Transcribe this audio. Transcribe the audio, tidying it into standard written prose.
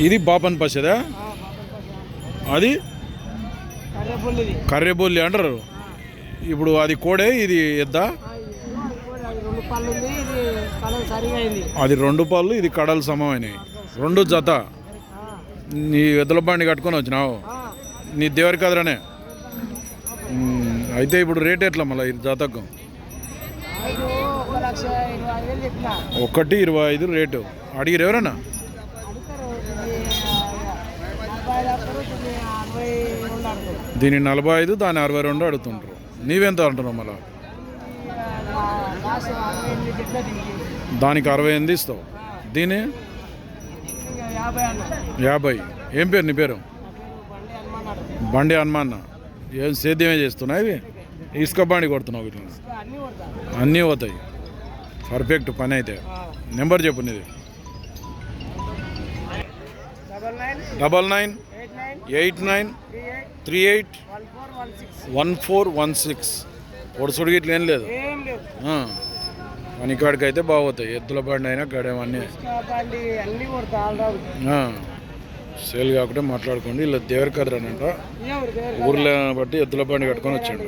ఇది బాపన్ పచ్చదా, అది కర్రెబొల్లి అంటారు. ఇప్పుడు అది కోడే, ఇది ఎద్దా? అది 2 పళ్ళు, ఇది కడలు సమమైనవి, 2 జత. నీ ఎద్దుల బండి కట్టుకొని వచ్చినావు, నీ దేవరి కదరనే. అయితే ఇప్పుడు రేట్ ఎట్లా మళ్ళీ జతకు? 1,25,000 రేటు. అడిగిరు ఎవరన్నా? దీని 45, దాని 62 అడుగుతుంటారు. నీవెంత అంటున్నావు మళ్ళా? దానికి 68 ఇస్తావు. దీని 50. ఏం పేరు నీ పేరు? బండి హనుమాన్. ఏం సేద్యమే చేస్తున్నావు? ఇవి ఇసుక బండి కొడుతున్నావు, ఇట్లా అన్నీ పోతాయి. పర్ఫెక్ట్ పని అయితే. నెంబర్ చెప్పు నీది. 9989381416. పొడుసుడికి ఇట్లా ఏం లేదు. పనికాడికి అయితే బాగుతాయి. ఎద్దుల బండి అయినా గడేమన్నీ సేల్ కాకుండా మాట్లాడుకోండి. ఇలా దేవరి కదరానంట, ఊర్లో బట్టి ఎద్దుల బండి కట్టుకొని వచ్చాడు.